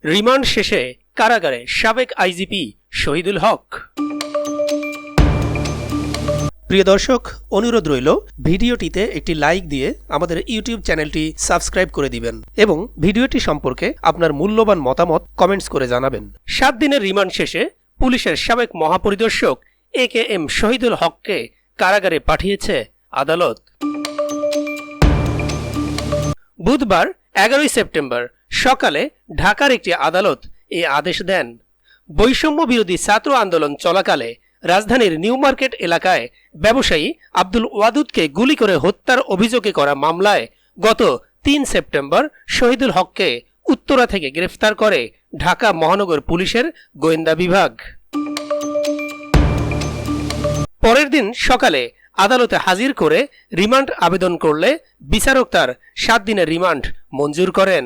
Remand শেষে কারাগারে সাবেক আইজিপি শহীদুল হক। প্রিয় দর্শক, অনুরোধ রইল ভিডিওটিতে একটি লাইক দিয়ে আমাদের ইউটিউব চ্যানেলটি সাবস্ক্রাইব করে দিবেন এবং ভিডিওটি সম্পর্কে আপনার মূল্যবান মতামত কমেন্টস করে জানাবেন। 7 দিনের রিমান্ড শেষে পুলিশের সাবেক মহাপরিদর্শক AKM শহীদুল হককে কারাগারে পাঠিয়েছে আদালত। বুধবার 11 সেপ্টেম্বর সকালে ঢাকার একটি আদালত এই আদেশ দেন। বৈষম্য বিরোধী ছাত্র আন্দোলন চলাকালে রাজধানীর নিউ মার্কেট এলাকায় ব্যবসায়ী আব্দুল ওয়াদুদকে গুলি করে হত্যার অভিযোগে করা মামলায় গত 3 সেপ্টেম্বর শহীদুল হককে উত্তরা থেকে গ্রেফতার করে ঢাকা মহানগর পুলিশের গোয়েন্দা বিভাগ। পরের দিন সকালে আদালতে হাজির করে রিমান্ড আবেদন করলে বিচারক তার 7 দিনের রিমান্ড মঞ্জুর করেন।